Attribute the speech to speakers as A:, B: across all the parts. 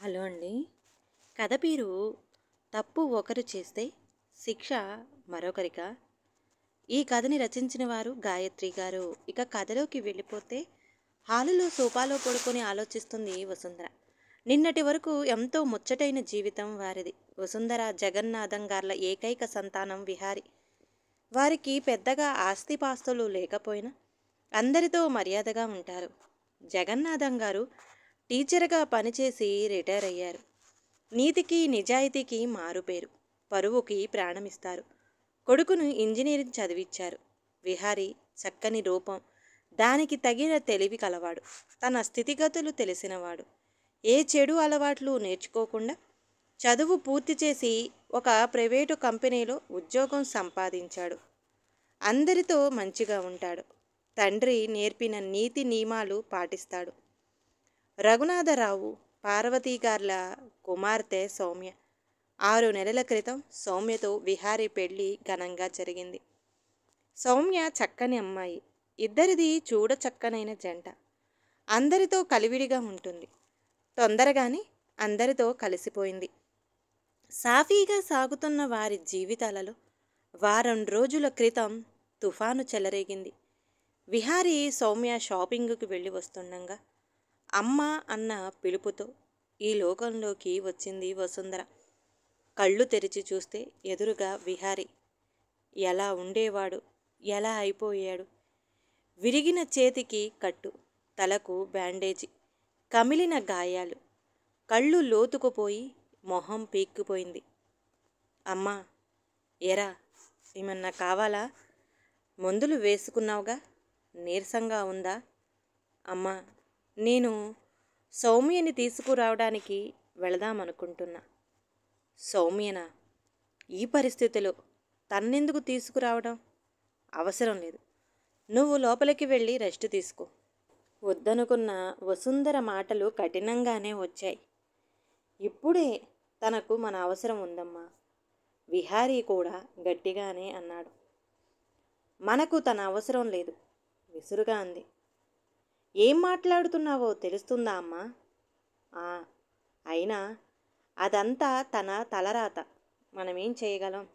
A: Hello అండి. కథ పేరు 'తప్పు ఒకరు చేస్తే శిక్ష మరొకరికా'. ఈ కథని రచించిన వారు గాయత్రి గారు. ఇక కథలోకి వెళ్ళిపోతే హాలులో సోఫాలో పడుకొని ఆలోచిస్తుంది వసుంధర. నిన్నటి వరకు ఎంతో ముచ్చటైన జీవితం వారిది. వసుంధర జగన్నాథం గార్ల ఏకైక సంతానం విహారి. వారికి పెద్దగా ఆస్తిపాస్తులు లేకపోయినా అందరితో మర్యాదగా ఉంటారు. జగన్నాథం గారు టీచర్గా పనిచేసి రిటైర్ అయ్యారు. నీతికి నిజాయితీకి మారుపేరు. పరువుకి ప్రాణమిస్తారు. కొడుకును ఇంజనీరింగ్ చదివించారు. విహారీ చక్కని రూపం, దానికి తగిన తెలివి కలవాడు. తన స్థితిగతులు తెలిసినవాడు. ఏ చెడు అలవాట్లు నేర్చుకోకుండా చదువు పూర్తి చేసి ఒక ప్రైవేటు కంపెనీలో ఉద్యోగం సంపాదించాడు. అందరితో మంచిగా ఉంటాడు. తండ్రి నేర్పిన నీతి నియమాలు పాటిస్తాడు. రఘునాథరావు పార్వతీ గార్ల కుమార్తె సౌమ్య. 6 నెలల క్రితం సౌమ్యతో విహారీ పెళ్లి ఘనంగా జరిగింది. సౌమ్య చక్కని అమ్మాయి. ఇద్దరిది చూడ చక్కనైన జంట. అందరితో కలివిడిగా ఉంటుంది. తొందరగానే అందరితో కలిసిపోయింది. సాఫీగా సాగుతున్న వారి జీవితాలలో వారం రోజుల క్రితం తుఫాను చెలరేగింది. విహారీ సౌమ్య షాపింగ్కి వెళ్ళి వస్తుండగా అమ్మ అన్న పిలుపుతో ఈ లోకంలోకి వచ్చింది వసుంధర. కళ్ళు తెరిచి చూస్తే ఎదురుగా విహారీ. ఎలా ఉండేవాడు, ఎలా అయిపోయాడు. విరిగిన చేతికి కట్టు, తలకు బ్యాండేజీ, కమిలిన గాయాలు, కళ్ళు లోతుకుపోయి మొహం పీక్కుపోయింది. అమ్మా, ఎరా, ఏమన్నా కావాలా? మందులు వేసుకున్నావుగా, నీరసంగా ఉందా? అమ్మా, నేను సౌమ్యని తీసుకురావడానికి వెళదామనుకుంటున్నా. సౌమ్యనా? ఈ పరిస్థితిలో తన్నెందుకు తీసుకురావడం? అవసరం లేదు. నువ్వు లోపలికి వెళ్ళి రెస్ట్ తీసుకో. వద్దనుకున్న వసుంధర మాటలు కఠినంగానే వచ్చాయి. ఇప్పుడే తనకు మన అవసరం ఉందమ్మా. విహారీ కూడా గట్టిగానే అన్నాడు. మనకు తన అవసరం లేదు, విసురుగా అంది. ఏం మాట్లాడుతున్నావో తెలుస్తుందా అమ్మా? అయినా అదంతా తన తలరాత, మనమేం చేయగలం?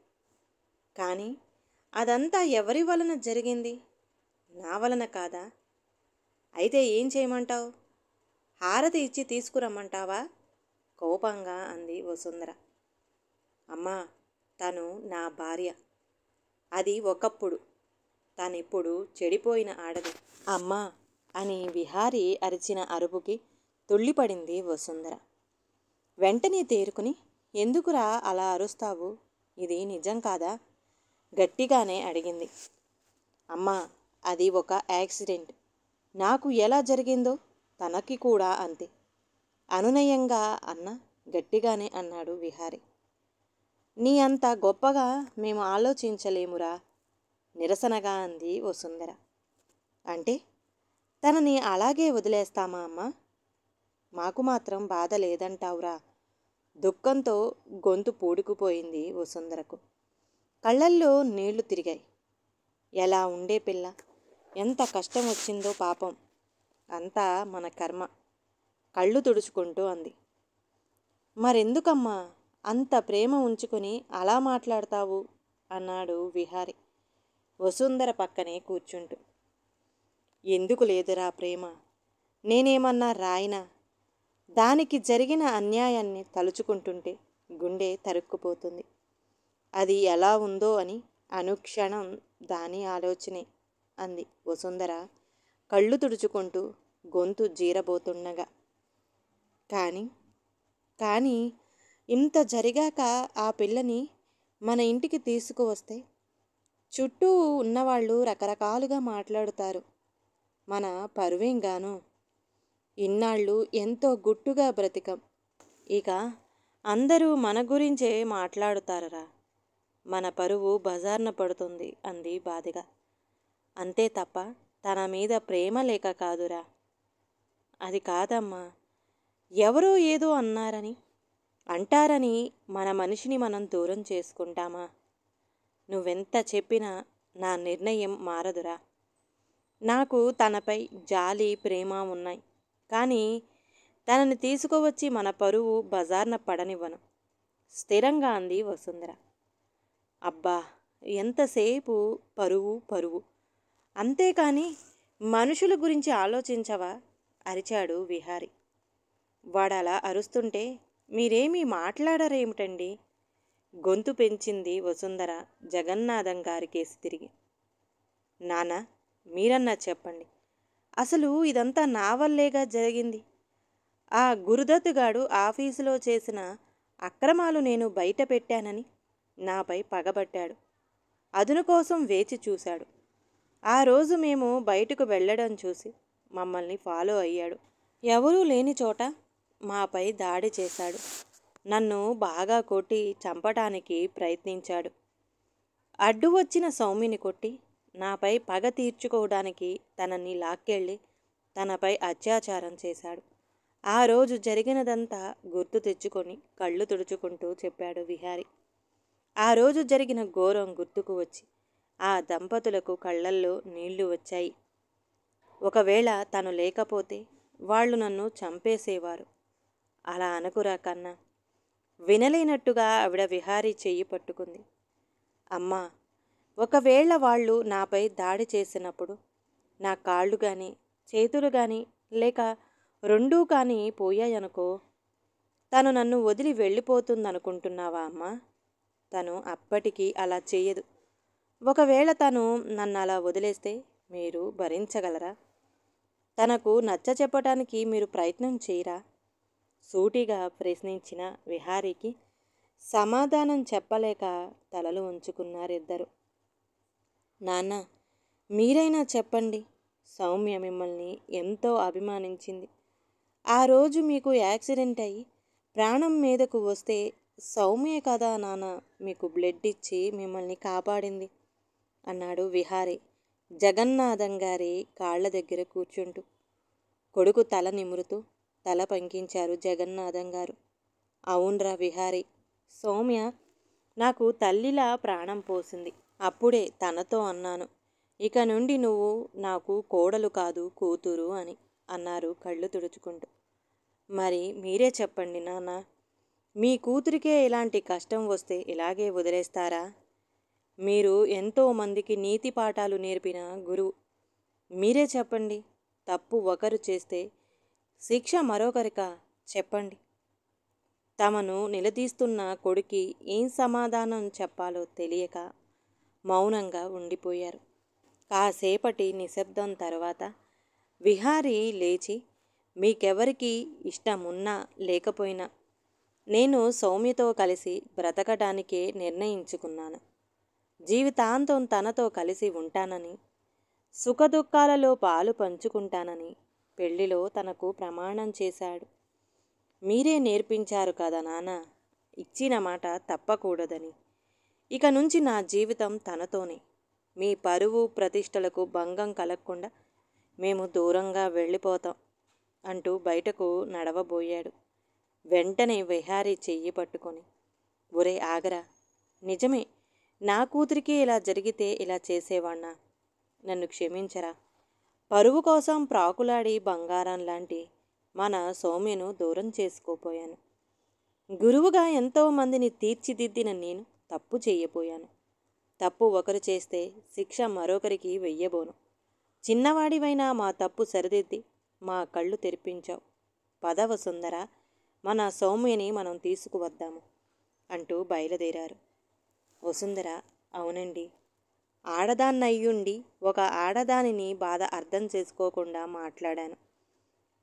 A: కానీ అదంతా ఎవరి వలన జరిగింది? నా వలన కాదా? అయితే ఏం చేయమంటావు? హారతి ఇచ్చి తీసుకురమ్మంటావా? కోపంగా అంది వసుంధర. అమ్మా, తను నా భార్య. అది ఒకప్పుడు, తనిప్పుడు చెడిపోయిన ఆడది. అమ్మా అని విహారీ అరిచిన అరుపుకి తుళ్ళిపడింది వసుంధర. వెంటనే తేరుకుని, ఎందుకురా అలా అరుస్తావు? ఇది నిజం కాదా? గట్టిగానే అడిగింది. అమ్మా, అది ఒక యాక్సిడెంట్. నాకు ఎలా జరిగిందో తనకి కూడా అంతే. అనునయంగా అన్న గట్టిగానే అన్నాడు విహారీ. నీ అంత గొప్పగా మేము ఆలోచించలేమురా, నిరసనగా అంది వసుంధర. అంటే తనని అలాగే వదిలేస్తామా అమ్మా? మాకు మాత్రం బాధ లేదంటావురా? దుఃఖంతో గొంతు పూడుకుపోయింది వసుంధరకు. కళ్ళల్లో నీళ్లు తిరిగాయి. ఎలా ఉండే పిల్ల, ఎంత కష్టం వచ్చిందో పాపం. అంతా మన కర్మ. కళ్ళు తుడుచుకుంటూ అంది. మరెందుకమ్మా అంత ప్రేమ ఉంచుకొని అలా మాట్లాడతావు? అన్నాడు విహారీ వసుంధర పక్కనే కూర్చుంటూ. ఎందుకు లేదురా ప్రేమ? నేనేమన్నా రాయినా? దానికి జరిగిన అన్యాయాన్ని తలుచుకుంటుంటే గుండె తరుక్కుపోతుంది. అది ఎలా ఉందో అని అనుక్షణం దాని ఆలోచనే, అంది వసుంధర కళ్ళు తుడుచుకుంటూ గొంతు జీరబోతుండగా. కానీ ఇంత జరిగాక ఆ పిల్లని మన ఇంటికి తీసుకువస్తే చుట్టూ ఉన్నవాళ్ళు రకరకాలుగా మాట్లాడుతారు. మన పరువేంగాను. ఇన్నాళ్ళు ఎంతో గుట్టుగా బ్రతికం. ఇక అందరూ మన గురించే మాట్లాడుతారరా. మన పరువు బజార్న పడుతుంది అంది బాధగా. అంతే తప్ప తన మీద ప్రేమ లేక కాదురా. అది కాదమ్మా, ఎవరో ఏదో అంటారని మన మనిషిని మనం దూరం చేసుకుంటామా? నువ్వెంత చెప్పినా నా నిర్ణయం మారదురా. నాకు తనపై జాలి, ప్రేమ ఉన్నాయి. కానీ తనని తీసుకువచ్చి మన పరువు బజార్న పడనివ్వను, స్థిరంగా అంది వసుంధర. అబ్బా, ఎంతసేపు పరువు పరువు, అంతేకాని మనుషుల గురించి ఆలోచించవా? అరిచాడు విహారి. వాడలా అరుస్తుంటే మీరేమీ మాట్లాడరేమిటండి? గొంతు పెంచింది వసుంధర జగన్నాథం గారికేసి తిరిగి. నాన్న, మీరన్నా చెప్పండి, అసలు ఇదంతా నా వల్లేగా జరిగింది. ఆ గురుదత్తుగాడు ఆఫీసులో చేసిన అక్రమాలు నేను బయట పెట్టానని నాపై పగబట్టాడు. అదును కోసం వేచి చూశాడు. ఆ రోజు మేము బయటకు వెళ్ళడం చూసి మమ్మల్ని ఫాలో అయ్యాడు. ఎవరూ లేని చోట మాపై దాడి చేశాడు. నన్ను బాగా కొట్టి చంపటానికి ప్రయత్నించాడు. అడ్డు వచ్చిన సౌమిని కొట్టి నాపై పగ తీర్చుకోవడానికి తనని లాక్కెళ్ళి తనపై అత్యాచారం చేశాడు. ఆ రోజు జరిగినదంతా గుర్తు తెచ్చుకొని కళ్ళు తుడుచుకుంటూ చెప్పాడు విహారి. ఆ రోజు జరిగిన ఘోరం గుర్తుకు వచ్చి ఆ దంపతులకు కళ్ళల్లో నీళ్లు వచ్చాయి. ఒకవేళ తను లేకపోతే వాళ్ళు నన్ను చంపేసేవారు. అలా అనుకురా కన్నా. వినలేనట్టుగా ఆవిడ విహారీ చెయ్యి పట్టుకుంది. అమ్మా, ఒకవేళ వాళ్ళు నాపై దాడి చేసినప్పుడు నా కాళ్ళు కానీ చేతులు కానీ లేక రెండూ కానీ పోయాయనుకో, తను నన్ను వదిలి వెళ్ళిపోతుందనుకుంటున్నావా అమ్మా? తను అప్పటికీ అలా చెయ్యదు. ఒకవేళ తను నన్ను అలా వదిలేస్తే మీరు భరించగలరా? తనకు నచ్చ చెప్పటానికి మీరు ప్రయత్నం చేయరా? సూటిగా ప్రశ్నించిన విహారీకి సమాధానం చెప్పలేక తలలు ఉంచుకున్నారిద్దరు. నాన్న, మీరైనా చెప్పండి. సౌమ్య మిమ్మల్ని ఎంతో అభిమానించింది. ఆ రోజు మీకు యాక్సిడెంట్ అయ్యి ప్రాణం మీదకు వస్తే సౌమ్య కదా నాన్న మీకు బ్లడ్ ఇచ్చి మిమ్మల్ని కాపాడింది అన్నాడు విహారీ జగన్నాథం గారి కాళ్ల దగ్గర కూర్చుంటూ. కొడుకు తల నిమురుతూ తల పంకించారు జగన్నాథం గారు. అవునరా విహారీ, సౌమ్య నాకు తల్లిలా ప్రాణం పోసింది. అప్పుడే తనతో అన్నాను, ఇక నుండి నువ్వు నాకు కోడలు కాదు కూతురు అని అన్నారు కళ్ళు తుడుచుకుంటూ. మరి మీరే చెప్పండి నాన్న, మీ కూతురికే ఇలాంటి కష్టం వస్తే ఇలాగే వదిలేస్తారా? మీరు ఎంతోమందికి నీతి పాఠాలు నేర్పిన గురువు. మీరే చెప్పండి. తప్పు ఒకరు చేస్తే శిక్ష మరొకరికా? చెప్పండి. తమను నిలదీస్తున్న కొడుకి ఏం సమాధానం చెప్పాలో తెలియక మౌనంగా ఉండిపోయారు. కాసేపటి నిశ్శబ్దం తర్వాత విహారీ లేచి, మీకెవరికి ఇష్టమున్నా లేకపోయినా నేను సౌమ్యతో కలిసి బ్రతకడానికే నిర్ణయించుకున్నాను. జీవితాంతం తనతో కలిసి ఉంటానని, సుఖదుఖాలలో పాలు పంచుకుంటానని పెళ్లిలో తనకు ప్రమాణం చేశాడు. మీరే నేర్పించారు కదా నాన్న, ఇచ్చిన మాట తప్పకూడదని. ఇక నుంచి నా జీవితం తనతోనే. మీ పరువు ప్రతిష్టలకు భంగం కలగకుండా మేము దూరంగా వెళ్ళిపోతాం అంటూ బయటకు నడవబోయాడు. వెంటనే విహారీ చెయ్యి పట్టుకొని, ఒరే ఆగరా, నిజమే, నా కూతురికి ఇలా జరిగితే ఇలా చేసేవాణ్ణా? నన్ను క్షమించరా. పరువు కోసం ప్రాకులాడి బంగారం లాంటి మన సౌమ్యను దూరం చేసుకోపోయాను. గురువుగా ఎంతోమందిని తీర్చిదిద్దిన నేను తప్పు చేయబోయాను. తప్పు ఒకరు చేస్తే శిక్ష మరొకరికి వెయ్యబోను. చిన్నవాడివైనా మా తప్పు సరిదిద్ది మా కళ్ళు తెరిపించావు. పద వసుంధర, మన సౌమ్యని మనం తీసుకువద్దాము అంటూ బయలుదేరారు. వసుంధర, అవునండి, ఆడదాన్నయ్యుండి ఒక ఆడదానిని బాధ అర్థం చేసుకోకుండా మాట్లాడాను.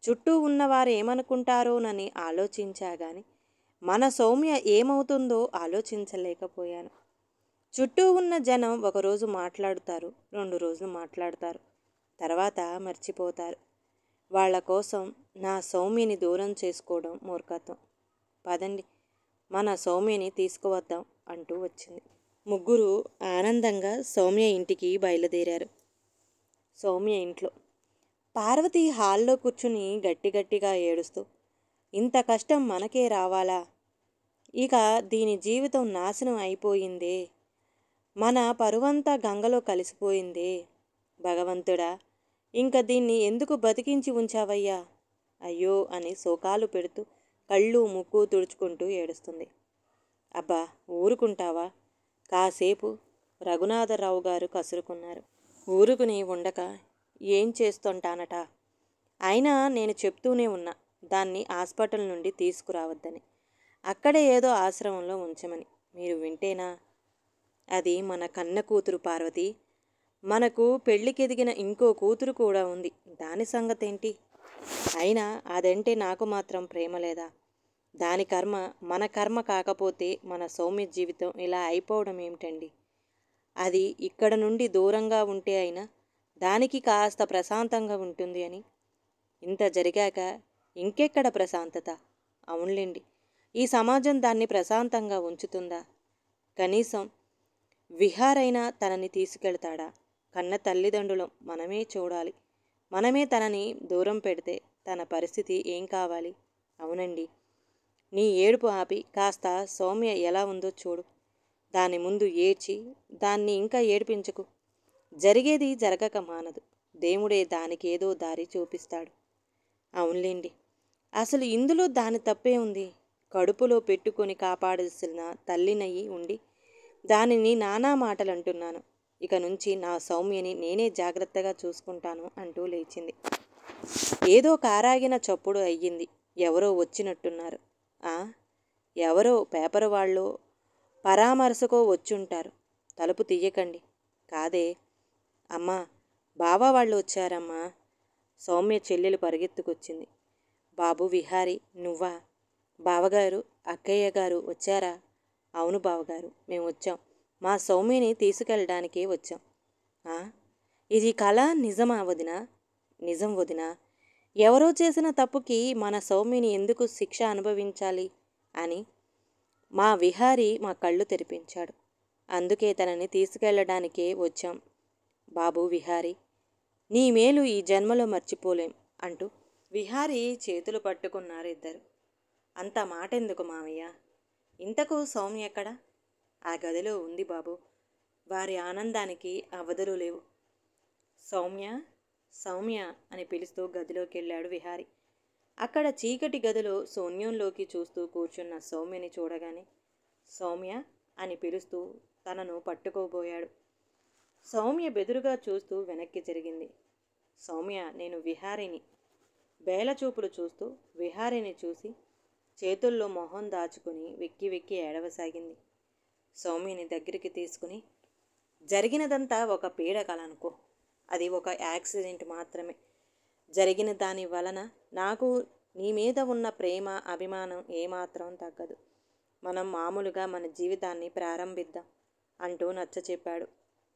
A: చుట్టూ ఉన్నవారు ఏమనుకుంటారోనని ఆలోచించాగాని మన సౌమ్య ఏమవుతుందో ఆలోచించలేకపోయాను. చుట్టూ ఉన్న జనం ఒకరోజు మాట్లాడుతారు, 2 రోజులు మాట్లాడతారు, తర్వాత మర్చిపోతారు. వాళ్ళ కోసం నా సౌమ్యని దూరం చేసుకోవడం మూర్ఖత్వం. పదండి, మన సౌమ్యని తీసుకువద్దాం అంటూ వచ్చింది. ముగ్గురు ఆనందంగా సౌమ్య ఇంటికి బయలుదేరారు. సౌమ్య ఇంట్లో పార్వతి హాల్లో కూర్చుని గట్టిగా ఏడుస్తూ, ఇంత కష్టం మనకే రావాలా? ఇక దీని జీవితం నాశనం అయిపోయిందే. మన పరువంతా గంగలో కలిసిపోయిందే. భగవంతుడా, ఇంక దీన్ని ఎందుకు బతికించి ఉంచావయ్యా అయ్యో అని శోకాలు పెడుతూ కళ్ళు ముక్కు తుడుచుకుంటూ ఏడుస్తుంది. అబ్బా ఊరుకుంటావా కాసేపు? రఘునాథరావు గారు కసురుకున్నారు. ఊరుకుని ఉండక ఏం చేస్తుంటానట? అయినా నేను చెప్తూనే ఉన్నా దాన్ని హాస్పిటల్ నుండి తీసుకురావద్దని, అక్కడే ఏదో ఆశ్రమంలో ఉంచమని. మీరు వింటేనా? అది మన కన్న కూతురు పార్వతి. మనకు పెళ్ళికెదిగిన ఇంకో కూతురు కూడా ఉంది. దాని సంగతేంటి? అయినా అదంటే నాకు మాత్రం ప్రేమ లేదా? దాని కర్మ మన కర్మ కాకపోతే మన సౌమ్య జీవితం ఇలా అయిపోవడం ఏమిటండి? అది ఇక్కడ నుండి దూరంగా ఉంటే అయినా దానికి కాస్త ప్రశాంతంగా ఉంటుంది అని. ఇంత జరిగాక ఇంకెక్కడ ప్రశాంతత? అవునులేండి, ఈ సమాజం దాన్ని ప్రశాంతంగా ఉంచుతుందా? కనీసం విహారైనా తనని తీసుకెళ్తాడా? కన్న తల్లిదండ్రులం మనమే చూడాలి. మనమే తనని దూరం పెడితే తన పరిస్థితి ఏం కావాలి? అవునండి. నీ ఏడుపు ఆపి కాస్త సౌమ్య ఎలా ఉందో చూడు. దాని ముందు ఏడ్చి దాన్ని ఇంకా ఏడిపించకు. జరిగేది జరగక మానదు. దేవుడే దానికి ఏదో దారి చూపిస్తాడు. అవునులేండి, అసలు ఇందులో దాని తప్పే ఉంది? కడుపులో పెట్టుకొని కాపాడాల్సిన తల్లినయ్యి ఉండి దానిని నానా మాటలు అంటున్నాను. ఇక నుంచి నా సౌమ్యని నేనే జాగ్రత్తగా చూసుకుంటాను అంటూ లేచింది. ఏదో కారాగిన చప్పుడు అయ్యింది. ఎవరో వచ్చినట్టున్నారు. ఎవరో పేపర్ వాళ్ళు పరామర్శకో వచ్చుంటారు. తలుపు తీయకండి. కాదే అమ్మా, బావా వాళ్ళు వచ్చారమ్మా. సౌమ్య చెల్లెలు పరిగెత్తుకొచ్చింది. బాబు విహారీ, నువ్వా? బావగారు, అక్కయ్య గారు వచ్చారా? అవును బావగారు, మేము వచ్చాం. మా సౌమ్యని తీసుకెళ్ళడానికే వచ్చాం. ఇది కళ నిజమా వదినా? నిజం వదినా. ఎవరో చేసిన తప్పుకి మన సౌమ్యని ఎందుకు శిక్ష అనుభవించాలి అని మా విహారీ మా కళ్ళు తెరిపించాడు. అందుకే తనని తీసుకెళ్ళడానికే వచ్చాం. బాబు విహారీ, నీ మేలు ఈ జన్మలో మర్చిపోలేం అంటూ విహారీ చేతులు పట్టుకున్నారు ఇద్దరు. అంత మాటెందుకు మామయ్య? ఇంతకు సౌమ్య ఎక్కడ? ఆ గదిలో ఉంది బాబు. వారి ఆనందానికి అవధులు లేవు. సౌమ్య, సౌమ్య అని పిలుస్తూ గదిలోకి వెళ్ళాడు విహారీ. అక్కడ చీకటి గదిలో శూన్యంలోకి చూస్తూ కూర్చున్న సౌమ్యని చూడగానే సౌమ్య అని పిలుస్తూ తనను పట్టుకోబోయాడు. సౌమ్య బెదురుగా చూస్తూ వెనక్కి జరిగింది. సౌమ్య, నేను విహారీని. బేలచూపులు చూస్తూ విహారీని చూసి చేతుల్లో మొహం దాచుకుని వెక్కి వెక్కి ఏడవసాగింది. సౌమ్యని దగ్గరికి తీసుకుని, జరిగినదంతా ఒక పీడకల అనుకో. అది ఒక యాక్సిడెంట్ మాత్రమే. జరిగిన దాని వలన నాకు నీ మీద ఉన్న ప్రేమ అభిమానం ఏమాత్రం తగ్గదు. మనం మామూలుగా మన జీవితాన్ని ప్రారంభిద్దాం అంటూ నచ్చ చెప్పాడు.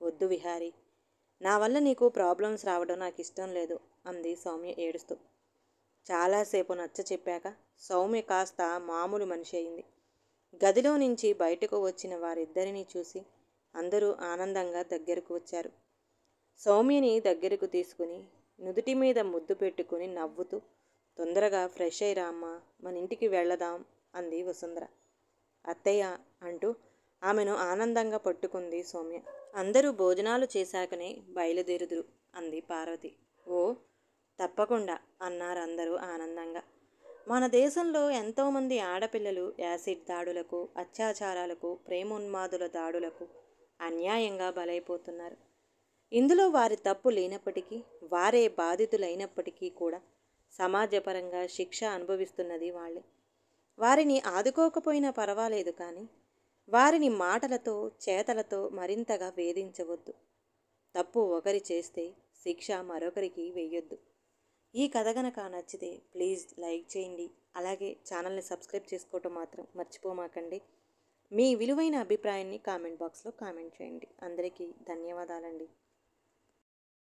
A: వద్దు విహారీ, నా వల్ల నీకు ప్రాబ్లమ్స్ రావడం నాకు ఇష్టం లేదు అంది సౌమ్య ఏడుస్తూ. చాలాసేపు నచ్చ చెప్పాక సౌమ్య కాస్త మామూలు మనిషి అయింది. గదిలో నుంచి బయటకు వచ్చిన వారిద్దరినీ చూసి అందరూ ఆనందంగా దగ్గరకు వచ్చారు. సౌమ్యని దగ్గరకు తీసుకుని నుదుటి మీద ముద్దు పెట్టుకుని నవ్వుతూ, తొందరగా ఫ్రెష్ అయ్యిరా అమ్మా, మన ఇంటికి వెళదాం అంది వసుంధర. అత్తయ్య అంటూ ఆమెను ఆనందంగా పట్టుకుంది సౌమ్య. అందరూ భోజనాలు చేశాకనే బయలుదేరుదురు అంది పార్వతి. ఓ తప్పకుండా అన్నారు అందరూ ఆనందంగా. మన దేశంలో ఎంతోమంది ఆడపిల్లలు యాసిడ్ దాడులకు, అత్యాచారాలకు, ప్రేమోన్మాదుల దాడులకు అన్యాయంగా బలైపోతున్నారు. ఇందులో వారి తప్పు లేనప్పటికీ, వారే బాధితులైనప్పటికీ కూడా సమాజపరంగా శిక్ష అనుభవిస్తున్నది వాళ్ళే. వారిని ఆదుకోకపోయినా పర్వాలేదు, కానీ వారిని మాటలతో చేతలతో మరింతగా వేధించవద్దు. తప్పు ఒకరి చేస్తే శిక్ష మరొకరికి వేయొద్దు. ఈ కథ గనక నచ్చితే ప్లీజ్ లైక్ చేయండి. అలాగే ఛానల్ని సబ్స్క్రైబ్ చేసుకోవటం మాత్రం మర్చిపోమాకండి. మీ విలువైన అభిప్రాయాన్ని కామెంట్ బాక్స్లో కామెంట్ చేయండి. అందరికీ ధన్యవాదాలండి.